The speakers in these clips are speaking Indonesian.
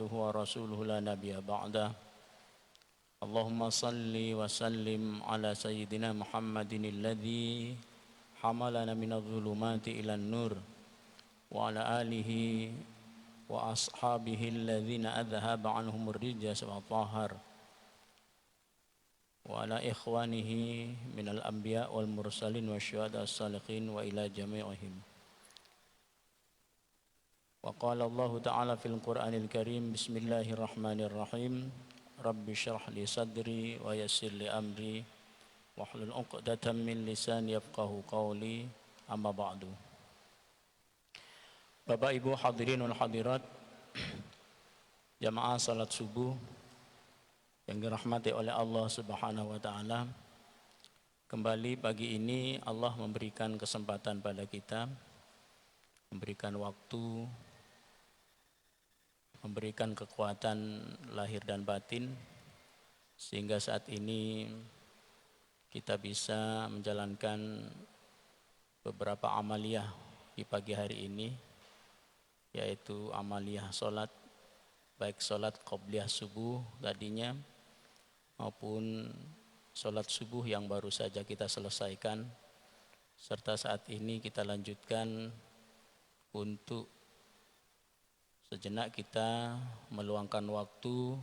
عبده ورسوله لا نبي بعده. اللهم صل وسلم على سيدنا محمد الذي حملنا من الظلمات إلى النور وعلى آله وأصحابه الذين أذهب عنهم الرجس وطهر وعلى إخوانه من الأنبياء والمرسلين والشهداء الصالحين وإلى جميعهم. وقال الله تعالى في القرآن الكريم: بسم الله الرحمن الرحيم رب اشرح لي صدري ويسر لي أمري واحلل عقدة من lisani yafqahu qawli. Amma ba'du. Bapak Ibu hadirin wal hadirat, jamaah salat subuh yang dirahmati oleh Allah Subhanahu wa taala. Kembali pagi ini Allah memberikan kesempatan pada kita, memberikan waktu, memberikan kekuatan lahir dan batin, sehingga saat ini kita bisa menjalankan beberapa amaliyah di pagi hari ini, yaitu amaliyah sholat, baik sholat qobliyah subuh tadinya maupun sholat subuh yang baru saja kita selesaikan, serta saat ini kita lanjutkan untuk sejenak kita meluangkan waktu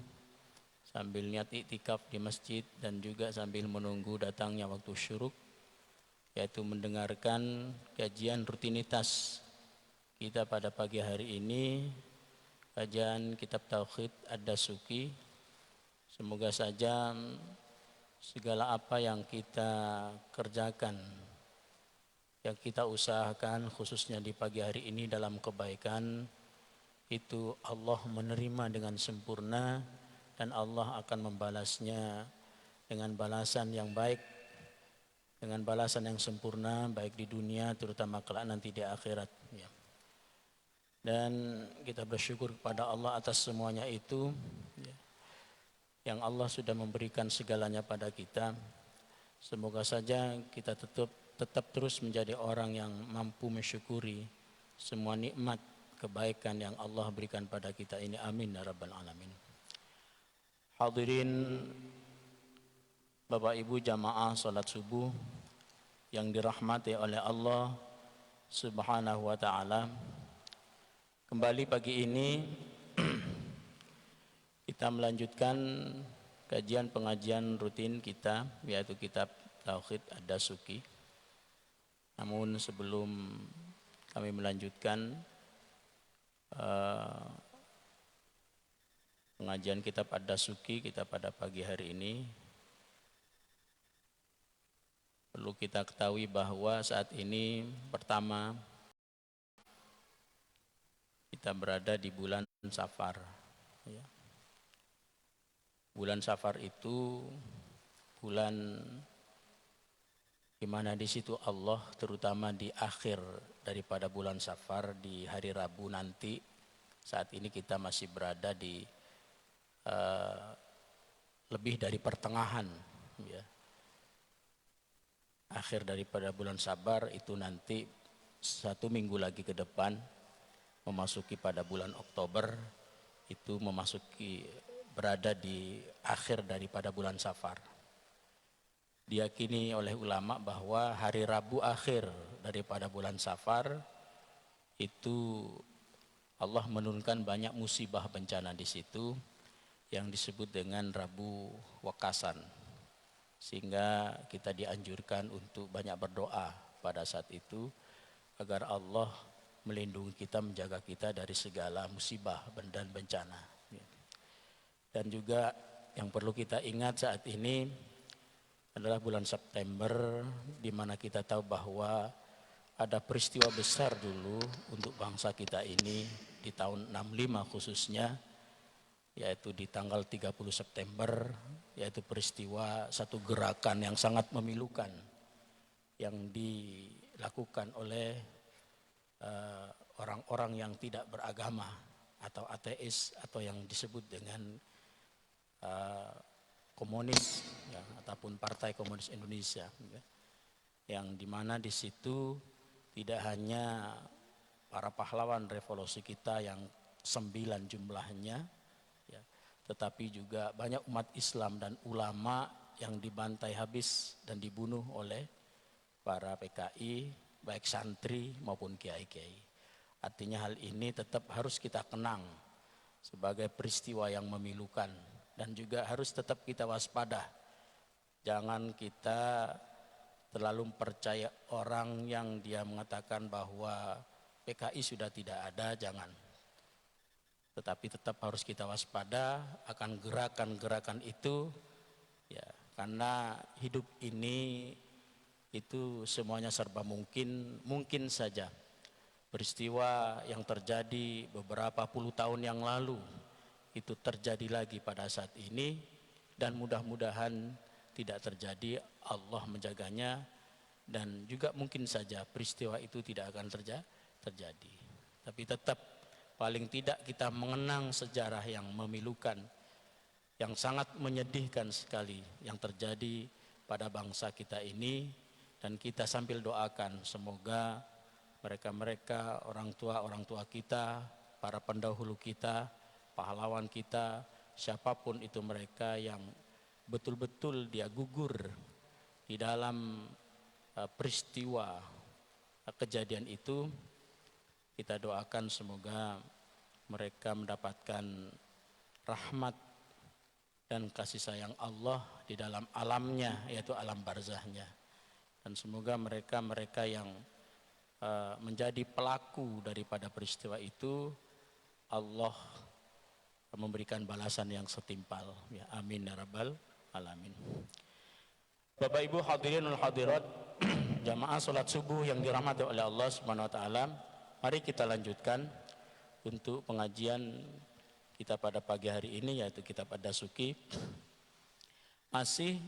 sambil niat iktikaf di masjid dan juga sambil menunggu datangnya waktu syuruk, yaitu mendengarkan kajian rutinitas kita pada pagi hari ini, kajian kitab Tauhid Ad-Dasuki. Semoga saja segala apa yang kita kerjakan, yang kita usahakan khususnya di pagi hari ini dalam kebaikan, itu Allah menerima dengan sempurna dan Allah akan membalasnya dengan balasan yang baik, dengan balasan yang sempurna baik di dunia terutama kelak nanti di akhirat ya. Dan kita bersyukur kepada Allah atas semuanya itu ya, yang Allah sudah memberikan segalanya pada kita. Semoga saja kita tetap terus menjadi orang yang mampu mensyukuri semua nikmat kebaikan yang Allah berikan pada kita ini. Amin ya rabbal alamin. Hadirin Bapak Ibu jamaah salat subuh yang dirahmati oleh Allah Subhanahu wa taala. Kembali pagi ini kita melanjutkan kajian pengajian rutin kita, yaitu kitab Tauhid Ad-Dasuki. Namun sebelum kami melanjutkan pengajian kitab Ad-Dasuki kita pada pagi hari ini, perlu kita ketahui bahwa saat ini pertama kita berada di bulan Safar ya. Bulan Safar itu bulan di mana di situ Allah, terutama di akhir daripada bulan Safar di hari Rabu nanti, saat ini kita masih berada di lebih dari pertengahan ya. Akhir daripada bulan Sabar itu nanti 1 minggu lagi ke depan memasuki pada bulan Oktober, itu berada di akhir daripada bulan Safar. Diyakini oleh ulama bahwa hari Rabu akhir daripada bulan Safar itu Allah menurunkan banyak musibah bencana di situ yang disebut dengan Rabu Wakasan, sehingga kita dianjurkan untuk banyak berdoa pada saat itu agar Allah melindungi kita, menjaga kita dari segala musibah dan bencana. Dan juga yang perlu kita ingat saat ini adalah bulan September, di mana kita tahu bahwa ada peristiwa besar dulu untuk bangsa kita ini di tahun 65 khususnya, yaitu di tanggal 30 September, yaitu peristiwa satu gerakan yang sangat memilukan yang dilakukan oleh orang-orang yang tidak beragama atau ateis, atau yang disebut dengan komunis ya, ataupun Partai Komunis Indonesia ya, yang dimana di situ tidak hanya para pahlawan revolusi kita yang 9 jumlahnya, tetapi juga banyak umat Islam dan ulama yang dibantai habis dan dibunuh oleh para PKI, baik santri maupun kiai-kiai. Artinya hal ini tetap harus kita kenang sebagai peristiwa yang memilukan, dan juga harus tetap kita waspada. Jangan kita terlalu percaya orang yang dia mengatakan bahwa PKI sudah tidak ada, jangan. Tetapi tetap harus kita waspada akan gerakan-gerakan itu, ya, karena hidup ini itu semuanya serba mungkin. Mungkin saja peristiwa yang terjadi beberapa puluh tahun yang lalu itu terjadi lagi pada saat ini, dan mudah-mudahan tidak terjadi, Allah menjaganya, dan juga mungkin saja peristiwa itu tidak akan terjadi. Tapi tetap paling tidak kita mengenang sejarah yang memilukan, yang sangat menyedihkan sekali yang terjadi pada bangsa kita ini, dan kita sambil doakan semoga mereka-mereka orang tua kita, para pendahulu kita, pahlawan kita, siapapun itu mereka yang betul-betul dia gugur di dalam peristiwa kejadian itu, kita doakan semoga mereka mendapatkan rahmat dan kasih sayang Allah di dalam alamnya, yaitu alam barzahnya. Dan semoga mereka-mereka yang menjadi pelaku daripada peristiwa itu, Allah memberikan balasan yang setimpal. Ya, amin ya rabbal alamin. Bapak Ibu hadirin dan hadirat, jamaah salat subuh yang dirahmati oleh Allah Subhanahu wa taala, mari kita lanjutkan untuk pengajian kita pada pagi hari ini, yaitu kitab Ad-Dasuki. Masih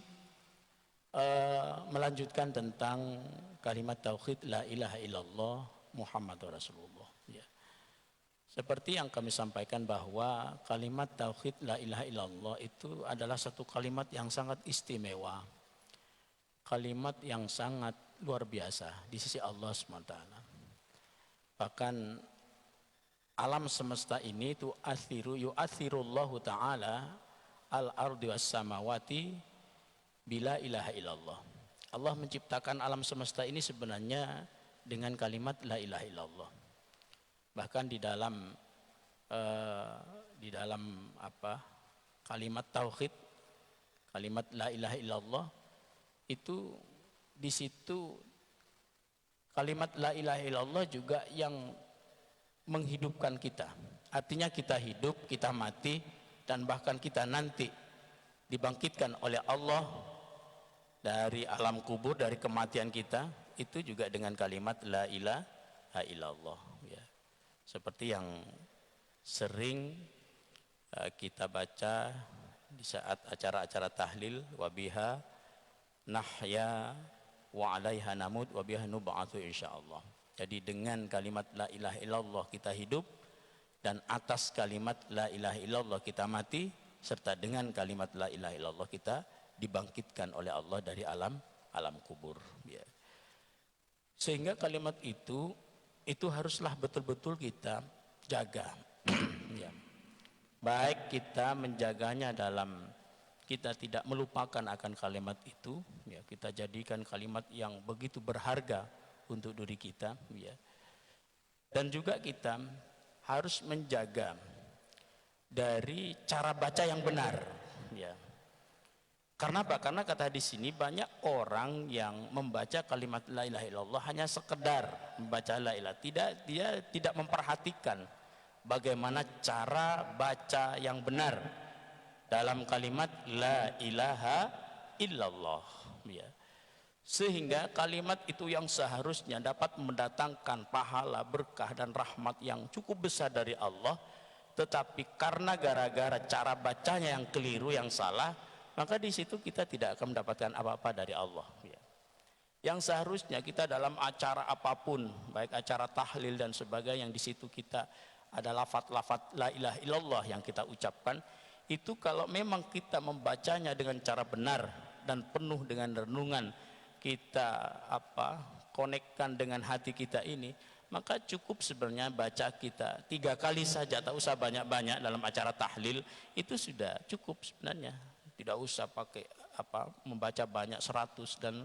melanjutkan tentang kalimat tauhid la ilaha illallah Muhammadur Rasulullah, ya. Seperti yang kami sampaikan bahwa kalimat tauhid la ilaha illallah itu adalah satu kalimat yang sangat istimewa, kalimat yang sangat luar biasa di sisi Allah SWT. Bahkan alam semesta ini itu yu'athirullahu ta'ala al-ardi was samawati bila ilaha illallah. Allah menciptakan alam semesta ini sebenarnya dengan kalimat la ilaha illallah. Bahkan di dalam kalimat tauhid, kalimat la ilaha illallah itu, di situ kalimat la ilaha illallah juga yang menghidupkan kita. Artinya kita hidup, kita mati, dan bahkan kita nanti dibangkitkan oleh Allah dari alam kubur, dari kematian kita, itu juga dengan kalimat la ilaha illallah, ya. Seperti yang sering kita baca di saat acara-acara tahlil, wabiha nahya wa 'alaiha namut wa biha nub'atsu insyaallah. Jadi dengan kalimat la ilaha illallah kita hidup, dan atas kalimat la ilaha illallah kita mati, serta dengan kalimat la ilaha illallah kita dibangkitkan oleh Allah dari alam kubur, ya. Sehingga kalimat itu haruslah betul-betul kita jaga. Ya. Baik kita menjaganya dalam kita tidak melupakan akan kalimat itu, ya, kita jadikan kalimat yang begitu berharga untuk diri kita, ya. Dan juga kita harus menjaga dari cara baca yang benar, ya. Karena apa? Karena kata di sini banyak orang yang membaca kalimat la ilaha illallah hanya sekedar membaca la ilaha, dia tidak memperhatikan bagaimana cara baca yang benar dalam kalimat la ilaha illallah, ya. Sehingga kalimat itu yang seharusnya dapat mendatangkan pahala, berkah dan rahmat yang cukup besar dari Allah, tetapi karena gara-gara cara bacanya yang keliru, yang salah, maka di situ kita tidak akan mendapatkan apa-apa dari Allah, ya. Yang seharusnya kita dalam acara apapun, baik acara tahlil dan sebagainya, yang di situ kita ada lafaz-lafaz la ilaha illallah yang kita ucapkan, itu kalau memang kita membacanya dengan cara benar dan penuh dengan renungan, kita konekkan dengan hati kita ini, maka cukup sebenarnya baca kita 3 kali saja, tak usah banyak-banyak dalam acara tahlil, itu sudah cukup sebenarnya. Tidak usah pakai membaca banyak 100 dan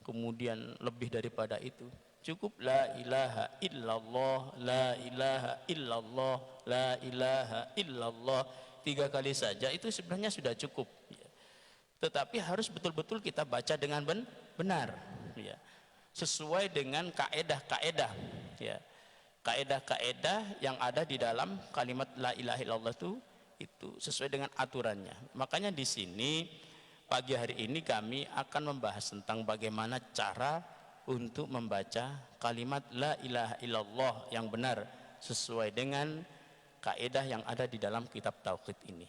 kemudian lebih daripada itu. Cukup la ilaha illallah, la ilaha illallah, la ilaha illallah 3 kali saja, itu sebenarnya sudah cukup. Tetapi harus betul-betul kita baca dengan benar, ya, sesuai dengan kaedah-kaedah, ya, kaedah-kaedah yang ada di dalam kalimat la ilaha illallah itu sesuai dengan aturannya. Makanya di sini pagi hari ini kami akan membahas tentang bagaimana cara untuk membaca kalimat la ilaha illallah yang benar sesuai dengan kaedah yang ada di dalam kitab tauhid ini.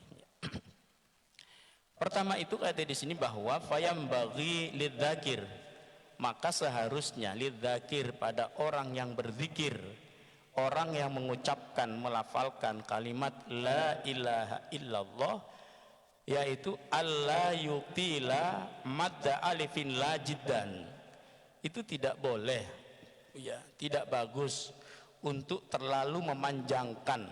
Pertama itu kata di sini bahwa fayambaghi lidzakir, maka seharusnya lidzakir pada orang yang berzikir, orang yang mengucapkan melafalkan kalimat la ilaha illallah, yaitu alla yuqila madda alifin la jiddan. Itu tidak boleh, ya, tidak bagus untuk terlalu memanjangkan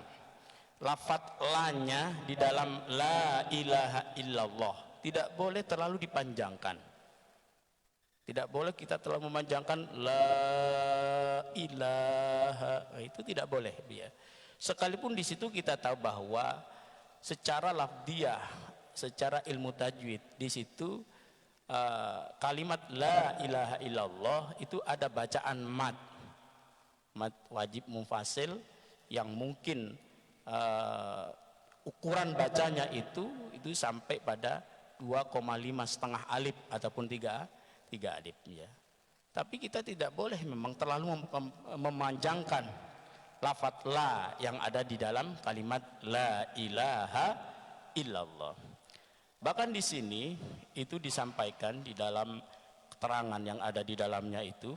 lafadz la-nya di dalam la ilaha illallah. Tidak boleh terlalu dipanjangkan. Tidak boleh kita terlalu memanjangkan la ilaha, itu tidak boleh, ya. Sekalipun di situ kita tahu bahwa secara lafdiyah, secara ilmu tajwid, di situ kalimat la ilaha illallah itu ada bacaan mad wajib munfasil yang mungkin ukuran bacanya itu sampai pada 2,5 setengah alif ataupun 3 alif, ya. Tapi kita tidak boleh memang terlalu memanjangkan lafadz la yang ada di dalam kalimat la ilaha illallah. Bahkan di sini itu disampaikan di dalam keterangan yang ada di dalamnya itu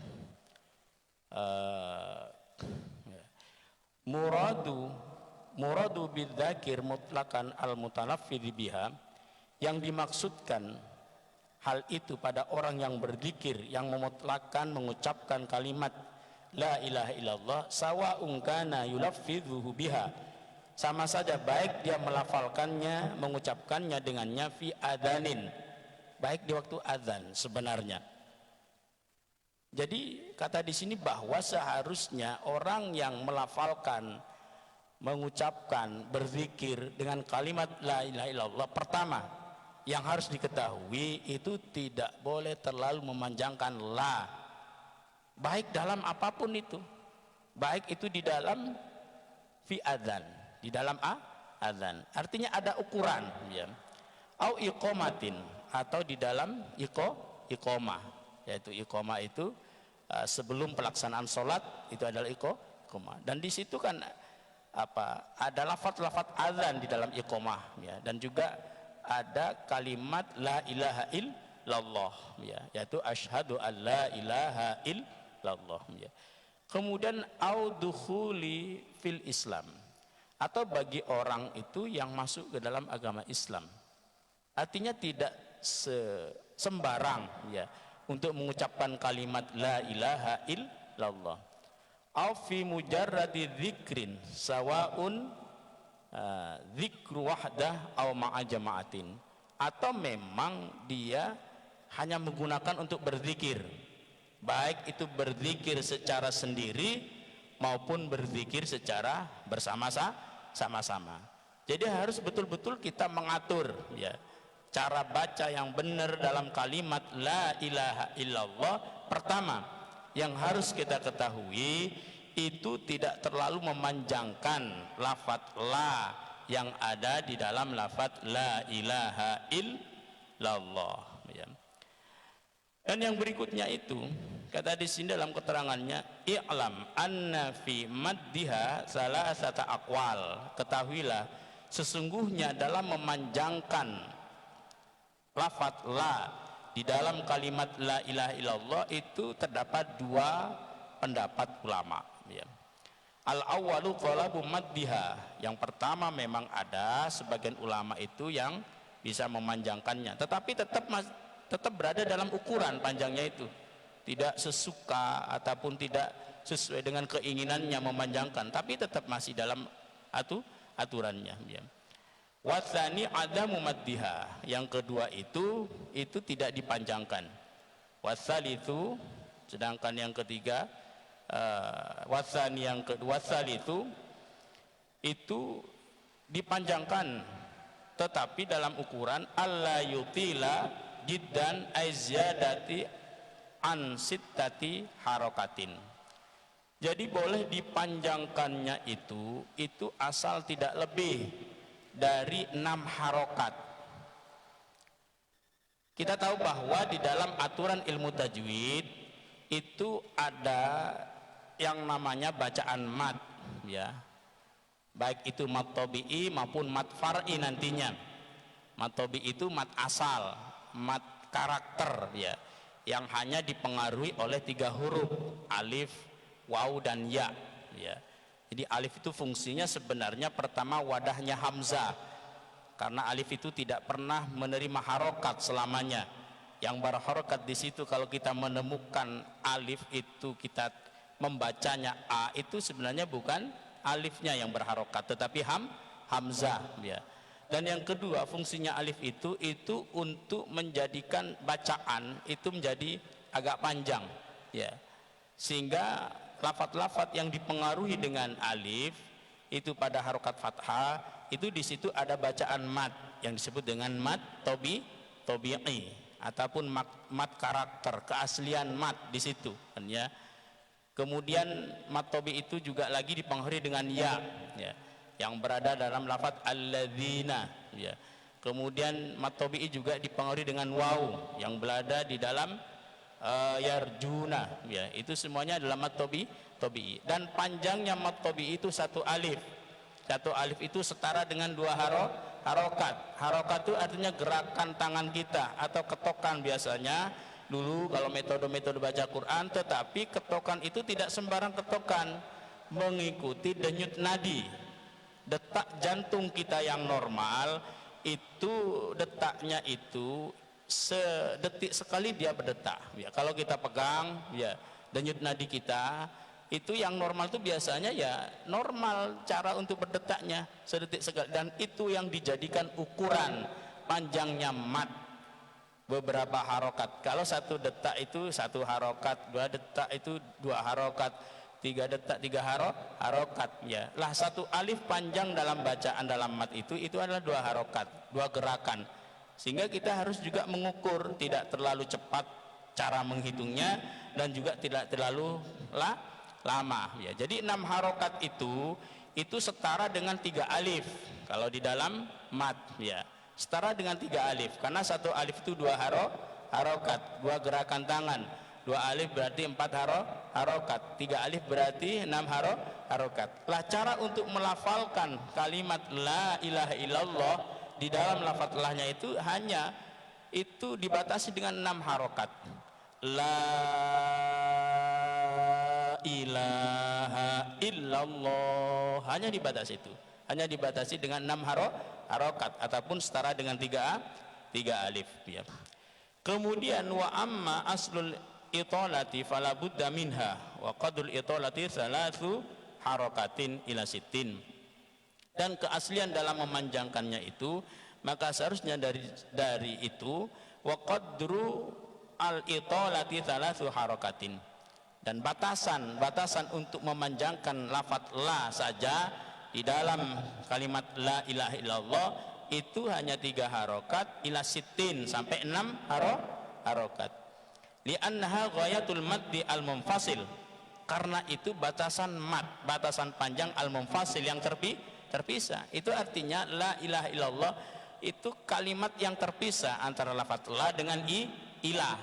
muradu bidzakir mutlaqan al-mutalaffidz biha, yang dimaksudkan hal itu pada orang yang berzikir yang memutlakkan mengucapkan kalimat la ilaha illallah, sawa'un kana yulaffidzuhu biha, sama saja baik dia melafalkannya, mengucapkannya dengannya fi adzanin, baik di waktu azan sebenarnya. Jadi kata di sini bahwa seharusnya orang yang melafalkan, mengucapkan, berzikir dengan kalimat la ilaha illallah, pertama yang harus diketahui itu tidak boleh terlalu memanjangkan la, baik dalam apapun itu, baik itu di dalam fi adzan, di dalam adzan, artinya ada ukuran, ya, au iqomatin, atau di dalam iqomah, yaitu iqomah itu sebelum pelaksanaan sholat itu adalah iqomah, dan di situ kan ada lafadz azan di dalam iqomah, ya, dan juga ada kalimat la ilaha illallah, ya, yaitu asyhadu an la ilaha illallah, ya. Kemudian au dukhuli fil Islam, atau bagi orang itu yang masuk ke dalam agama Islam, artinya tidak sembarang, ya, untuk mengucapkan kalimat la ilaha illallah. Au fi mujarradi dzikrin sawaun dzikru wahdah au ma'a jama'atin, atau memang dia hanya menggunakan untuk berzikir, baik itu berzikir secara sendiri maupun berzikir secara bersama-sama. Jadi harus betul-betul kita mengatur, ya, cara baca yang benar dalam kalimat la ilaha illallah. Pertama yang harus kita ketahui itu tidak terlalu memanjangkan lafadz la yang ada di dalam lafadz la ilaha illallah, ya. Dan yang berikutnya itu kata di sini dalam keterangannya, i'lam anna fi maddiha salasata aqwal, ketahuilah sesungguhnya dalam memanjangkan lafadz la di dalam kalimat la ilaha illallah itu terdapat 2 pendapat ulama, ya. Al-awwalu talabu maddiha, yang pertama memang ada sebagian ulama itu yang bisa memanjangkannya, tetapi tetap berada dalam ukuran panjangnya itu, tidak sesuka ataupun tidak sesuai dengan keinginannya memanjangkan, tapi tetap masih dalam aturannya ya. Watsani adamu maddiha, yang kedua itu tidak dipanjangkan. Watsalitsu, sedangkan yang ketiga watsani, yang kedua watsalitsu itu dipanjangkan, tetapi dalam ukuran alla yutila jiddan aizadati an sittati harokatin. Jadi boleh dipanjangkannya itu asal tidak lebih dari 6 harokat. Kita tahu bahwa di dalam aturan ilmu tajwid itu ada yang namanya bacaan mat ya, baik itu mat tabi'i maupun mat far'i nantinya. Mat tabi'i itu mat asal, mat karakter ya, yang hanya dipengaruhi oleh 3 huruf, alif, waw dan ya ya. Jadi alif itu fungsinya sebenarnya pertama wadahnya hamzah, karena alif itu tidak pernah menerima harokat selamanya. Yang berharokat di situ, kalau kita menemukan alif itu kita membacanya a, itu sebenarnya bukan alifnya yang berharokat, tetapi hamzah ya. Dan yang kedua, fungsinya alif itu untuk menjadikan bacaan itu menjadi agak panjang ya, sehingga lafat-lafat yang dipengaruhi dengan alif itu pada harokat fathah itu di situ ada bacaan mat yang disebut dengan mat tabi'i ataupun mat karakter, keaslian mat di situ kan ya. Kemudian mat tabi'i itu juga lagi dipengaruhi dengan ya yang berada dalam lafat alladzina ya. Kemudian mat tabi'i juga dipengaruhi dengan waw yang berada di dalam yarjuna ya. Itu semuanya adalah mat tabi'i. Dan panjangnya mat tabi'i itu 1 alif. 1 alif itu setara dengan 2 harokat. Harokat itu artinya gerakan tangan kita atau ketokan biasanya dulu kalau metode-metode baca Quran, tetapi ketokan itu tidak sembarang ketokan, mengikuti denyut nadi. Detak jantung kita yang normal itu detaknya itu sedetik sekali dia berdetak ya. Kalau kita pegang ya denyut nadi kita itu yang normal itu biasanya ya normal cara untuk berdetaknya sedetik sekali, dan itu yang dijadikan ukuran panjangnya mat beberapa harokat. Kalau 1 detak itu 1 harokat, 2 detak itu 2 harokat, 3 detak 3 harokat ya. Lah 1 alif panjang dalam bacaan dalam mat itu adalah 2 harokat, 2 gerakan. Sehingga kita harus juga mengukur, tidak terlalu cepat cara menghitungnya dan juga tidak terlalu lama ya. Jadi 6 harokat itu setara dengan 3 alif kalau di dalam mat ya, setara dengan 3 alif, karena 1 alif itu 2 harokat, 2 gerakan tangan. 2 alif berarti 4 harokat, 3 alif berarti 6 harokat. Lah cara untuk melafalkan kalimat la ilaha illallah di dalam lafaz lahnya itu hanya itu dibatasi dengan 6 harokat. La ilaha illallah hanya dibatasi itu, hanya dibatasi dengan 6 harokat ataupun setara dengan 3 alif ya. Kemudian wa amma aslul italati fala budda minha wa qadul italati 3 harokatin ila sittin. Dan keaslian dalam memanjangkannya itu maka seharusnya dari itu wa qadru al italati 3 harokatin, dan batasan untuk memanjangkan lafaz la saja di dalam kalimat la ilaha illallah itu hanya 3 harokat ila sittin sampai 6 harokat. Li'annaha ghayatul maddi al munfasil, karena itu batasan mat, batasan panjang al munfasil yang terpisah. Itu artinya la ilaha illallah itu kalimat yang terpisah antara lafaz la dengan ilah.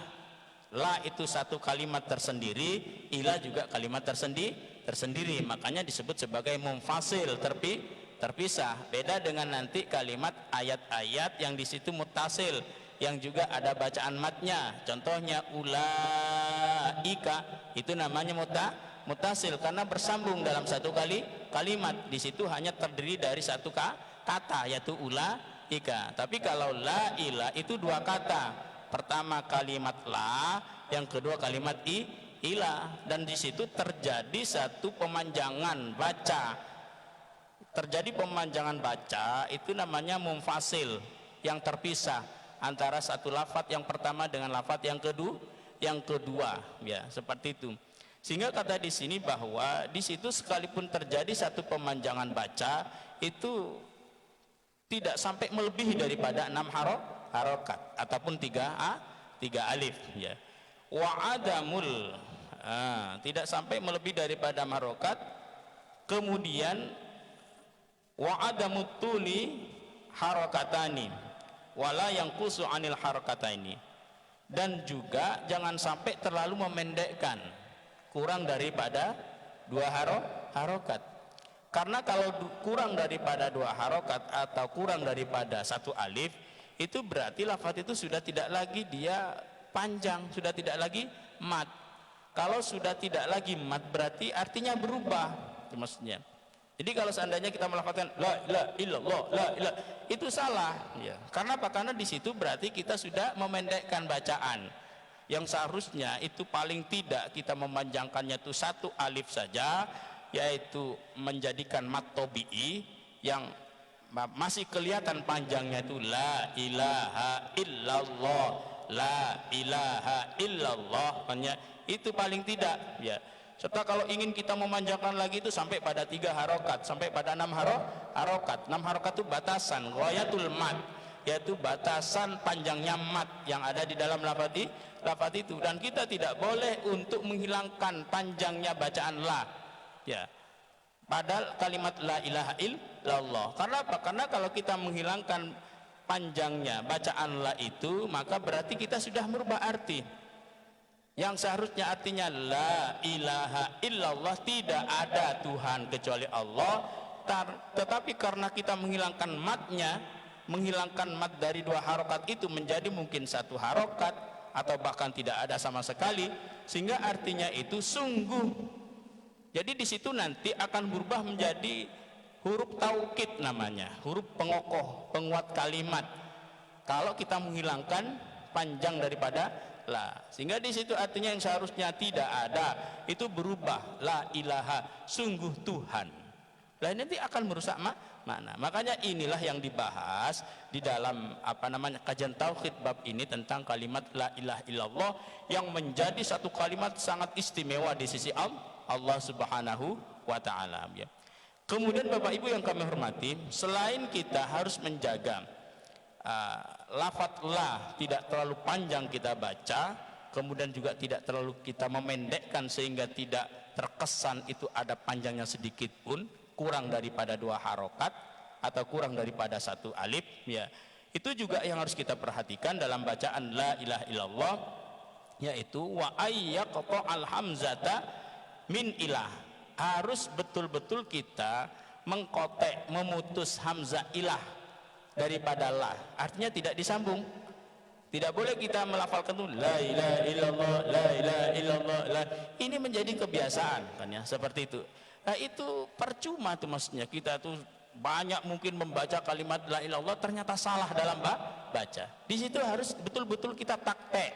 La itu 1 kalimat tersendiri, ilah juga kalimat tersendiri, makanya disebut sebagai munfasil, terpisah. Beda dengan nanti kalimat ayat-ayat yang di situ muttasil, yang juga ada bacaan matnya. Contohnya ulaika, itu namanya muttasil karena bersambung dalam 1 kalimat. Di situ hanya terdiri dari 1 kata yaitu ulaika. Tapi kalau la ilah itu 2 kata. Pertama kalimat la, yang kedua kalimat ilah, dan di situ terjadi satu pemanjangan baca. Terjadi pemanjangan baca itu namanya munfasil, yang terpisah antara satu lafadz yang pertama dengan lafadz yang kedua, ya, seperti itu. Sehingga kata di sini bahwa di situ sekalipun terjadi satu pemanjangan baca itu tidak sampai melebihi daripada 6 harokat ataupun 3 alif, ya. Wa adamul, tidak sampai melebihi daripada harokat. Kemudian wa adamut tuli harokatani wala yang kusu anil harokataini, dan juga jangan sampai terlalu memendekkan, kurang daripada 2 harokat. Karena kalau kurang daripada 2 harokat atau kurang daripada 1 alif, itu berarti lafaz itu sudah tidak lagi dia panjang, sudah tidak lagi mat. Kalau sudah tidak lagi mat berarti artinya berubah, itu maksudnya. Jadi kalau seandainya kita melafazkan la ilaha illallah, la ilaha, itu salah, ya. Karena apa? Karena di situ berarti kita sudah memendekkan bacaan. Yang seharusnya itu paling tidak kita memanjangkannya itu 1 alif saja, yaitu menjadikan mat tobi'i yang masih kelihatan panjangnya itu la ilaha illallah, la ilaha illallah, itu paling tidak, ya. Serta kalau ingin kita memanjangkan lagi itu sampai pada 3 harokat, sampai pada 6 harokat. 6 harokat itu batasan ghayatul mat, yaitu batasan panjangnya mat yang ada di dalam lafaz itu. Dan kita tidak boleh untuk menghilangkan panjangnya bacaan la, ya, padahal kalimat la ilaha illallah. Karena apa? Karena kalau kita menghilangkan panjangnya bacaan la itu, maka berarti kita sudah merubah arti. Yang seharusnya artinya la ilaha illallah, tidak ada Tuhan kecuali Allah. Tetapi karena kita menghilangkan matnya, menghilangkan mat dari 2 harokat itu menjadi mungkin 1 harokat atau bahkan tidak ada sama sekali, sehingga artinya itu sungguh. Jadi di situ nanti akan berubah menjadi huruf taukid namanya, huruf pengokoh, penguat kalimat. Kalau kita menghilangkan panjang daripada la, sehingga di situ artinya yang seharusnya tidak ada itu berubah la ilaha, sungguh Tuhan. Lah nanti akan merusak makna. Makanya inilah yang dibahas di dalam kajian tauhid bab ini tentang kalimat la ilaha illallah, yang menjadi satu kalimat sangat istimewa di sisi Allah Subhanahu wa taala, ya. Kemudian Bapak Ibu yang kami hormati, selain kita harus menjaga lafadz la tidak terlalu panjang kita baca, kemudian juga tidak terlalu kita memendekkan sehingga tidak terkesan itu ada panjangnya sedikit pun, kurang daripada 2 harokat atau kurang daripada 1 alif, ya. Itu juga yang harus kita perhatikan dalam bacaan la ilaha illallah, yaitu wa ayyaqta al hamzata min ilah. Harus betul-betul kita mengkotek, memutus hamzah ilah daripada la, artinya tidak disambung. Tidak boleh kita melafalkan itu la ilaha illallah, la ilaha illallah, la. Ini menjadi kebiasaan, kan, ya, seperti itu. Nah, itu percuma tuh, maksudnya kita tuh banyak mungkin membaca kalimat la ilallah ternyata salah dalam baca. Di situ harus betul-betul kita taktek,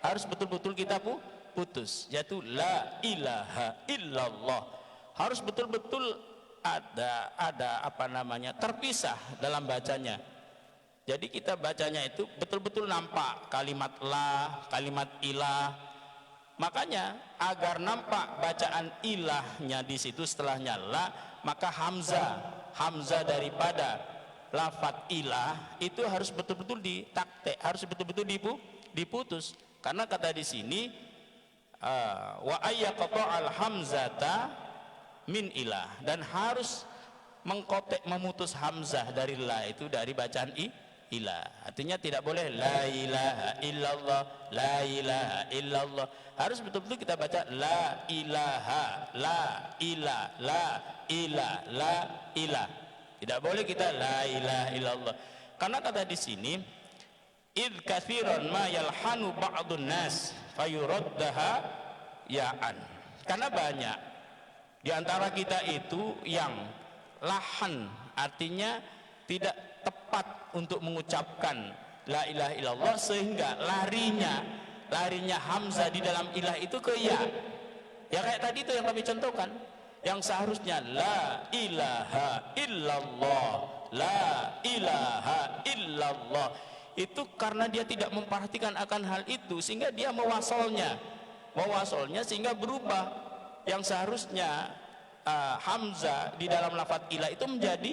harus betul-betul kita putus, yaitu la ilaha illallah. Harus betul-betul ada terpisah dalam bacanya. Jadi kita bacanya itu betul-betul nampak kalimat la, kalimat ilah. Makanya agar nampak bacaan ilahnya di situ setelahnya la, maka hamzah daripada lafadz ilah itu harus betul-betul ditaktek, harus betul-betul diputus. Karena kata di sini wa ayyaqta al hamzata min ilah, dan harus mengkotek, memutus hamzah dari la itu dari bacaan ilah. Artinya tidak boleh la ilaha illallah, la ilaha illallah. Harus betul-betul kita baca la ilaha, la ilah, la ilah, la ilah. Tidak boleh kita la ilaha illallah. Karena kata di sini id katsiran ma yalhanu ba'dun nas fayuraddaha ya'an. Karena banyak di antara kita itu yang lahan, artinya tidak tepat untuk mengucapkan la ilaha illallah, sehingga larinya hamzah di dalam ilah itu ke ya. Ya kayak tadi itu yang kami contohkan, yang seharusnya la ilaha illallah, la ilaha illallah, itu karena dia tidak memperhatikan akan hal itu sehingga dia mewasolnya sehingga berubah. Yang seharusnya hamzah di dalam lafaz ilah itu menjadi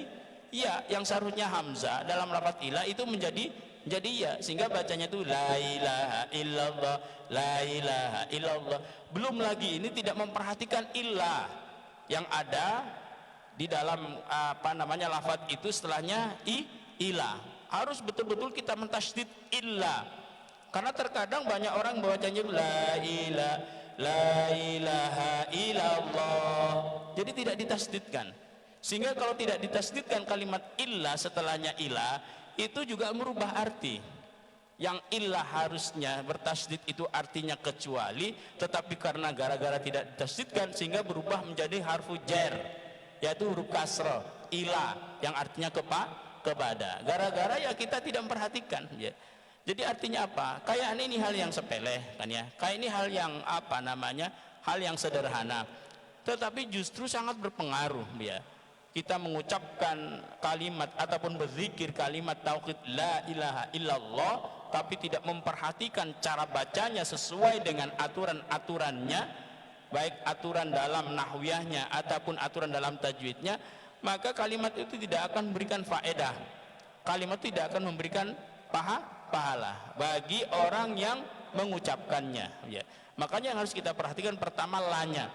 ya, yang seharusnya hamzah dalam lafaz ilah itu menjadi ya, sehingga bacanya itu la ilaha illallah, la ilaha illallah. Belum lagi ini tidak memperhatikan ilah yang ada di dalam lafaz itu setelahnya ilah. Harus betul-betul kita mentasydid ilah, karena terkadang banyak orang bacanya la ilaha illallah, jadi tidak ditasydidkan. Sehingga kalau tidak ditasydidkan kalimat ilah setelahnya ilah, itu juga merubah arti. Yang ilah harusnya bertasydid itu artinya kecuali, tetapi karena gara-gara tidak ditasydidkan sehingga berubah menjadi harfu jar, yaitu huruf kasrah ilah yang artinya kepada. Gara-gara ya kita tidak memperhatikan ya. Jadi artinya apa? Kayak ini hal yang sepele kan ya. Kayak ini hal yang hal yang sederhana. Tetapi justru sangat berpengaruh ya. Kita mengucapkan kalimat ataupun berzikir kalimat tauhid la ilaha illallah, tapi tidak memperhatikan cara bacanya sesuai dengan aturan-aturannya, baik aturan dalam nahwiyahnya ataupun aturan dalam tajwidnya, maka kalimat itu tidak akan memberikan faedah. Kalimat tidak akan memberikan pahala bagi orang yang mengucapkannya ya. Makanya yang harus kita perhatikan pertama lanya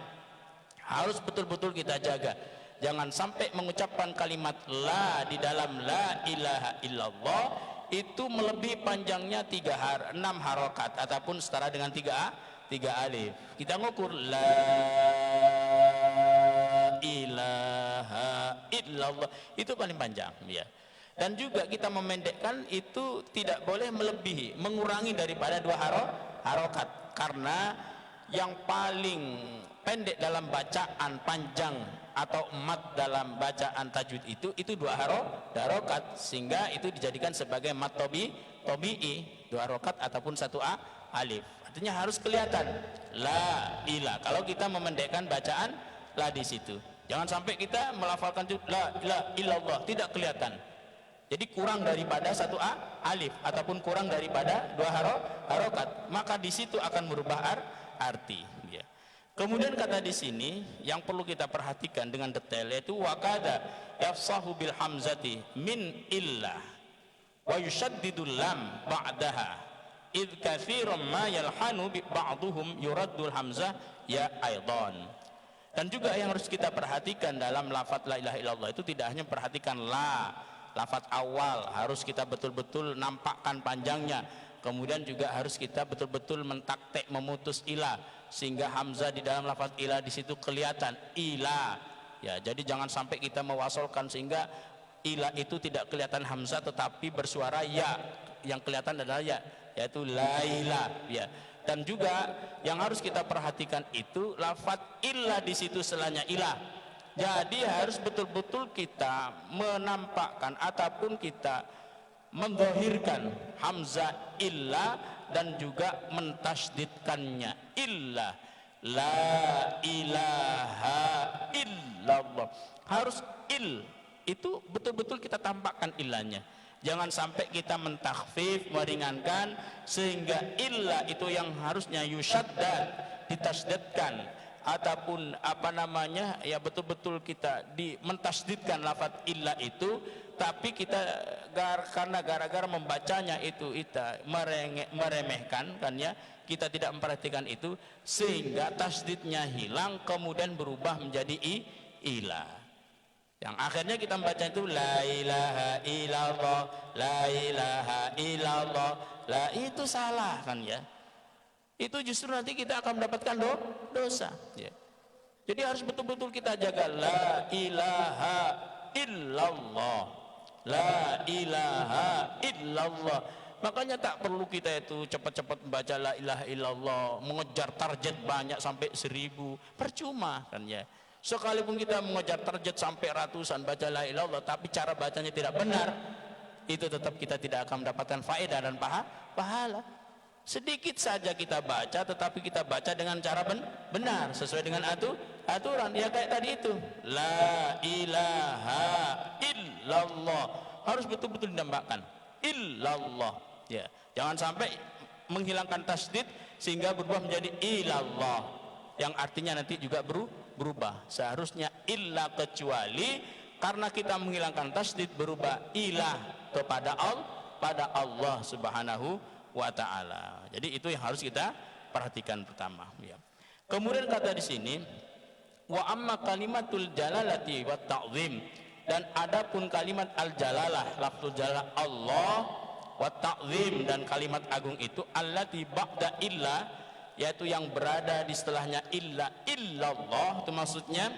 harus betul-betul kita jaga. Jangan sampai mengucapkan kalimat la di dalam la ilaha illallah itu melebihi panjangnya 6 harokat ataupun setara dengan 3 alif. Kita ngukur la ilaha illallah itu paling panjang ya. Dan juga kita memendekkan itu tidak boleh melebihi, mengurangi daripada 2 harokat, karena yang paling pendek dalam bacaan panjang atau mat dalam bacaan tajwid itu 2 harokat, sehingga itu dijadikan sebagai mat tobi'i 2 harokat ataupun 1 alif. Artinya harus kelihatan la ilah. Kalau kita memendekkan bacaan la di situ, jangan sampai kita melafalkan la ilaha illallah tidak kelihatan. Jadi kurang daripada 1 alif ataupun kurang daripada 2 harokat, maka di situ akan merubah arti ya. Kemudian kata di sini yang perlu kita perhatikan dengan detail yaitu wakada yafsahu bil hamzati min illah wa yushaddidul lam ba'daha id katsiran ma yalhanu bi ba'dhum yuraddul hamzah ya aidan. Dan juga yang harus kita perhatikan dalam lafaz la ilaha illallah itu tidak hanya perhatikan lafaz awal, harus kita betul-betul nampakkan panjangnya. Kemudian juga harus kita betul-betul mentaktek memutus ilah sehingga hamzah di dalam lafaz ilah di situ kelihatan ilah ya. Jadi jangan sampai kita mewasolkan sehingga ilah itu tidak kelihatan hamzah tetapi bersuara ya, yang kelihatan adalah ya, yaitu la ilah ya. Dan juga yang harus kita perhatikan itu lafaz ilah di situ setelahnya ilah. Jadi harus betul-betul kita menampakkan ataupun kita mendhahirkan hamzah illah dan juga mentasydidkannya illah, la ilaha illallah. Harus itu betul-betul kita tampakkan ilahnya. Jangan sampai kita mentakhfif, meringankan sehingga illah itu yang harusnya yusyaddad ditasydidkan ataupun ya betul-betul kita mentasydidkan lafaz illah itu, tapi kita karena gara-gara membacanya itu kita meremehkan kan ya, kita tidak memperhatikan itu sehingga tasydidnya hilang kemudian berubah menjadi ilah, yang akhirnya kita membaca itu la ilaha illallah, la ilaha illallah, lah itu salah kan ya. Itu justru nanti kita akan mendapatkan dosa ya. Jadi harus betul-betul kita jaga la ilaha illallah, la ilaha illallah. Makanya tak perlu kita itu cepat-cepat membaca la ilaha illallah, mengejar target banyak sampai 1000, percuma kan ya. Sekalipun kita mengejar target sampai ratusan baca la ilaha illallah tapi cara bacanya tidak benar, itu tetap kita tidak akan mendapatkan faedah dan pahala. Sedikit saja kita baca, tetapi kita baca dengan cara benar, sesuai dengan aturan. Ya kayak tadi itu, la ilaha illallah, harus betul-betul dinamakan illallah. Ya, jangan sampai menghilangkan tasdid sehingga berubah menjadi ilallah, yang artinya nanti juga berubah. Seharusnya illa, kecuali, karena kita menghilangkan tasdid berubah ilah kepada Allah Subhanahu wa ta'ala. Jadi itu yang harus kita perhatikan pertama, ya. Kemudian kata di sini, wa amma kalimatul jalalati wa ta'zim, dan adapun kalimat al jalalah, lafzul jalalah Allah, wa ta'zim, dan kalimat agung itu allati ba'da illa, yaitu yang berada di setelahnya illallah, itu maksudnya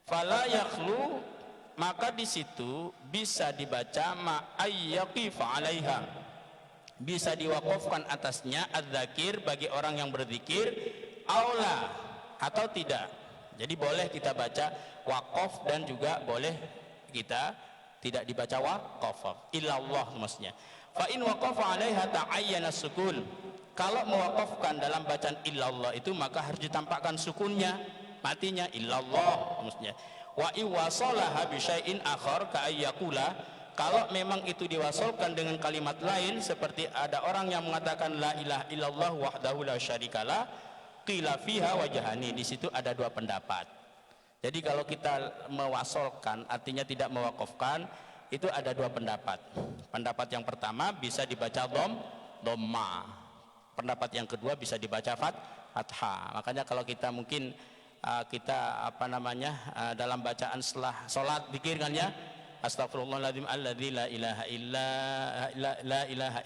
fala yakhlu, maka di situ bisa dibaca ma'ayyaqifa 'alaiha, bisa diwakafkan atasnya adzakir, bagi orang yang berzikir, aula, atau tidak. Jadi boleh kita baca wakaf, dan juga boleh kita tidak dibaca wakaf, illallah maksudnya. Fa in waqafa 'alaiha ta'ayyana sukun, kalau mewakafkan dalam bacaan illallah itu maka harus ditampakkan sukunnya, matinya illallah maksudnya. Wa iwasalaha bi syai'in akhar ka ayyakula, kalau memang itu diwasolkan dengan kalimat lain, seperti ada orang yang mengatakan la ilaha illallah wahdahu la syarikalah, qila fiha wajhani, di situ ada dua pendapat. Jadi kalau kita mewasolkan, artinya tidak mewakafkan, itu ada dua pendapat. Pendapat yang pertama bisa dibaca dhamma, pendapat yang kedua bisa dibaca fathah. Makanya kalau kita mungkin dalam bacaan setelah sholat zikir kan ya, astagfirullahaladzim alladzi la ilaha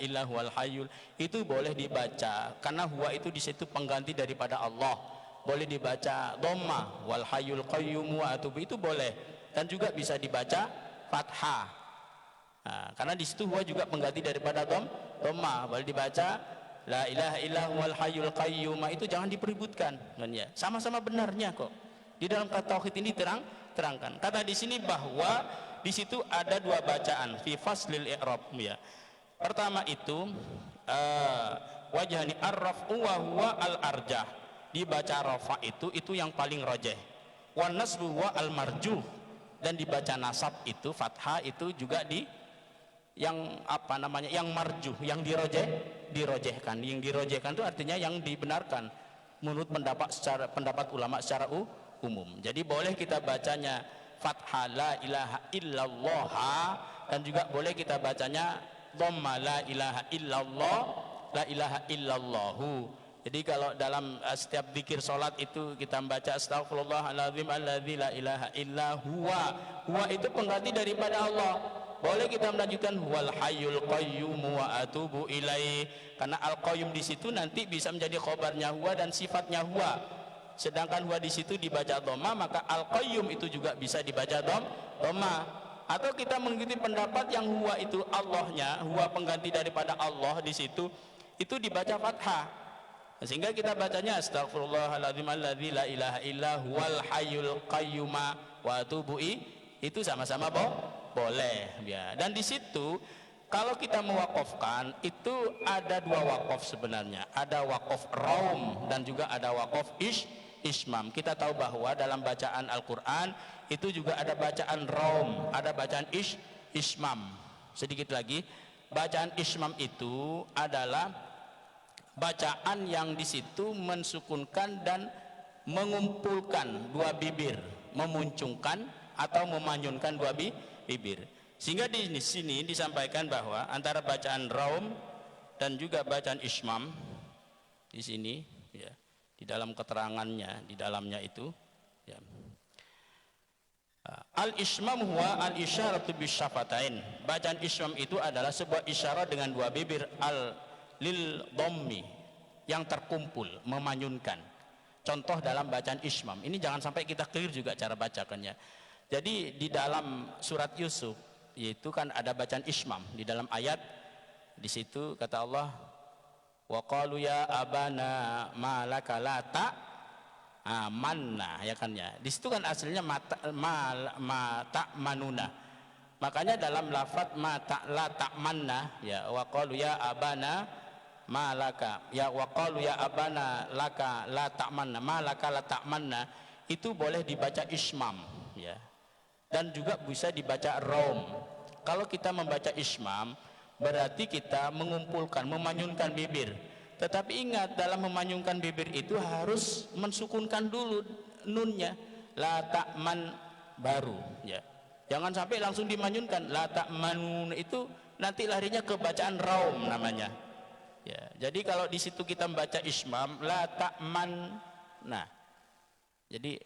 illa huwal hayyul, itu boleh dibaca karena huwa itu di situ pengganti daripada Allah. Boleh dibaca dhamma, wal hayyul qayyum wa atubu, itu boleh, dan juga bisa dibaca fathah. Nah, karena di situ huwa juga pengganti daripada dhamma. Boleh dibaca la ilaha illa huwal hayyul qayyum, itu jangan dipeributkan kan ya. Sama-sama benarnya kok. Di dalam kata tauhid ini terangkan. Kata di sini bahwa di situ ada dua bacaan fi faslil i'rab ya. Pertama itu wajhani ar-raf'u wa huwa al-arjah, dibaca rafa itu yang paling rajih, wa nasbu wa al-marjuh, dan dibaca nasab itu fathah itu juga yang yang marjuh, yang dirojehkan. Yang dirojehkan itu artinya yang dibenarkan menurut pendapat ulama secara umum. Jadi boleh kita bacanya fathah la ilaha illallah, dan juga boleh kita bacanya dhamma la ilaha illallah, la ilaha illallahu. Jadi kalau dalam setiap zikir salat itu kita membaca astagfirullahaladzim alladzi la ilaha illa huwa, huwa itu pengganti daripada Allah. Boleh kita melanjutkan wal hayyul qayyum wa atubu ilaih, karena al qayyum di situ nanti bisa menjadi khobarnya huwa dan sifatnya huwa. Sedangkan huwa di situ dibaca dhamma, maka al qayyum itu juga bisa dibaca dhamma. Atau kita mengikuti pendapat yang huwa itu Allahnya, huwa pengganti daripada Allah di situ, itu dibaca fathah. Sehingga kita bacanya astagfirullahaladzim alladzi la ilaha illa huwal hayyul qayyum wa atubu ilaih, itu sama-sama boleh ya. Dan di situ kalau kita mewakafkan itu ada dua wakaf sebenarnya, ada wakaf raum dan juga ada wakaf ismam. Kita tahu bahwa dalam bacaan Al-Quran itu juga ada bacaan raum, ada bacaan ismam. Sedikit lagi, bacaan ismam itu adalah bacaan yang di situ mensukunkan dan mengumpulkan dua bibir, memuncungkan atau memanyunkan dua bibir. Sehingga di sini disampaikan bahwa antara bacaan raum dan juga bacaan ismam di sini ya, di dalam keterangannya di dalamnya itu ya. Al-ismam huwa al-isyaratu bisyafatain. Bacaan ismam itu adalah sebuah isyarat dengan dua bibir lil dhammi, yang terkumpul, memanyunkan. Contoh dalam bacaan ismam ini jangan sampai kita clear juga cara bacakannya. Jadi di dalam surat Yusuf yaitu kan ada bacaan ismam di dalam ayat, di situ kata Allah wa qalu ya abana malaka la ta'manna, ya kan ya. Di situ kan aslinya mata manuna. Makanya dalam lafaz la ta'manna ya, wa qalu ya abana malaka, ya waqalu ya abana laka la ta'manna, malaka la ta'manna, itu boleh dibaca ismam ya, dan juga bisa dibaca raum. Kalau kita membaca ismam berarti kita mengumpulkan, memanyunkan bibir, tetapi ingat dalam memanyunkan bibir itu harus mensukunkan dulu nunnya, la ta'man baru ya, jangan sampai langsung dimanyunkan la ta'manun, itu nanti larinya ke bacaan raum namanya ya. Jadi kalau di situ kita membaca ismam la ta'man, nah jadi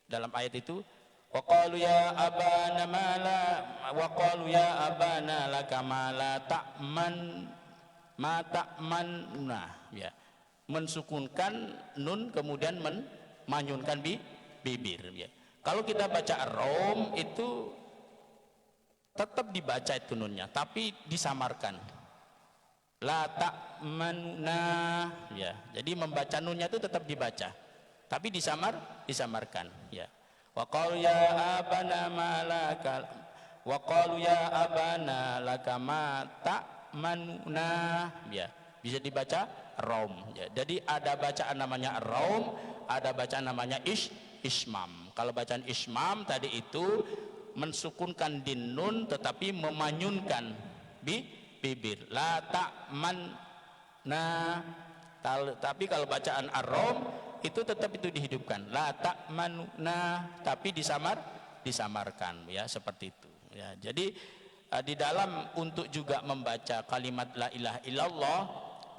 dalam ayat itu waqalu ya abana mala, waqalu ya abana laka mala ta'man ma ta'man, nah ya, mensukunkan nun kemudian memanyunkan bibir ya. Kalau kita baca rom itu tetap dibaca itu nunnya tapi disamarkan, la ta'manna ya, jadi membaca nunnya itu tetap dibaca tapi disamarkan ya. Wa qalu ya abana malaka, wa qalu ya abana laka ma ta'manna ya, bisa dibaca raum ya. Jadi ada bacaan namanya raum, ada bacaan namanya ismam. Kalau bacaan ismam tadi itu mensukunkan din nun tetapi memanyunkan bibir, la ta'manna. Tapi kalau bacaan ar-rom itu tetap itu dihidupkan, la ta'manna, tapi disamarkan ya, seperti itu ya. Jadi di dalam untuk juga membaca kalimat la ilaha illallah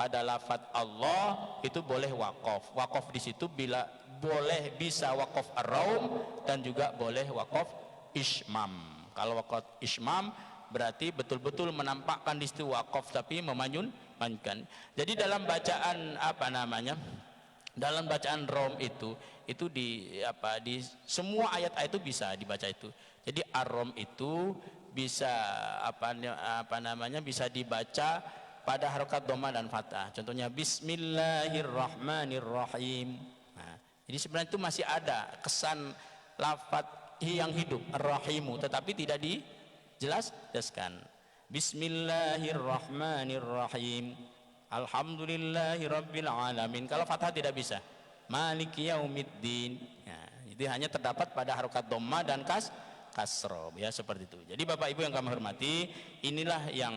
pada lafadz Allah itu boleh wakaf. Wakaf di situ bila boleh bisa wakaf ar-raum dan juga boleh wakaf ismam. Kalau wakaf ismam berarti betul-betul menampakkan di situ wakaf tapi memanyunkan. Jadi dalam bacaan apa namanya? Dalam bacaan rom itu di semua ayat-ayat itu bisa dibaca itu. Jadi ar-rom itu bisa bisa dibaca pada harokat dhamma dan fathah. Contohnya bismillahirrahmanirrahim. Nah, jadi sebenarnya itu masih ada kesan lafaz yang hidup ar-rahimu tetapi tidak dijelaskan. Bismillahirrahmanirrahim. Alhamdulillahirabbil alamin. Kalau fathah tidak bisa. Maliki yaumiddin. Nah, itu hanya terdapat pada harokat dhamma dan kasro ya, seperti itu. Jadi Bapak Ibu yang kami hormati, inilah yang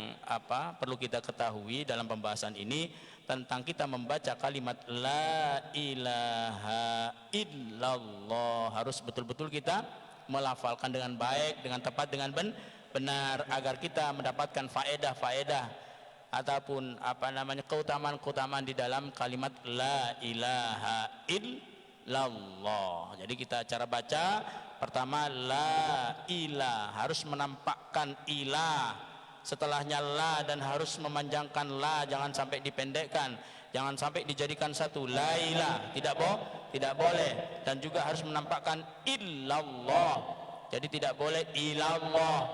perlu kita ketahui dalam pembahasan ini tentang kita membaca kalimat la ilaha illallah. Harus betul-betul kita melafalkan dengan baik, dengan tepat, dengan benar agar kita mendapatkan faedah ataupun keutamaan di dalam kalimat la ilaha illallah. Jadi kita cara baca pertama la ilah, harus menampakkan ilah, setelahnya la dan harus memanjangkan la, jangan sampai dipendekkan, jangan sampai dijadikan satu, la ilah tidak boleh, dan juga harus menampakkan illallah, jadi tidak boleh ilallah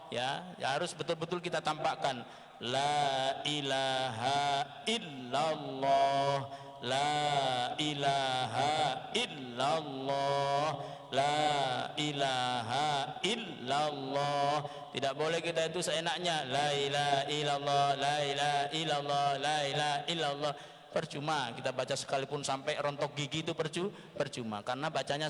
ya, harus betul-betul kita tampakkan la ilaha illallah, la ilaha illallah, la ilaha illallah. Tidak boleh kita itu seenaknya la ilaha illallah, la ilaha illallah, la ilaha illallah. Percuma kita baca sekalipun sampai rontok gigi itu percuma karena bacanya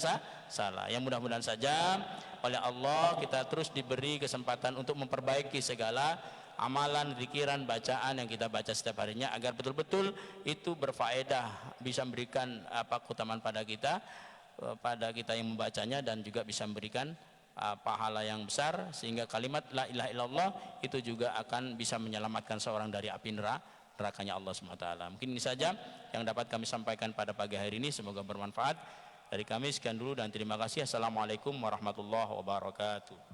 salah. Yang mudah-mudahan saja oleh Allah kita terus diberi kesempatan untuk memperbaiki segala amalan, zikiran, bacaan yang kita baca setiap harinya agar betul-betul itu berfaedah, bisa memberikan keutamaan pada kita yang membacanya, dan juga bisa memberikan pahala yang besar, sehingga kalimat la ilaha illallah itu juga akan bisa menyelamatkan seorang dari api nerakanya Allah SWT. Mungkin ini saja yang dapat kami sampaikan pada pagi hari ini, semoga bermanfaat. Dari kami sekian dulu dan terima kasih. Assalamualaikum warahmatullahi wabarakatuh.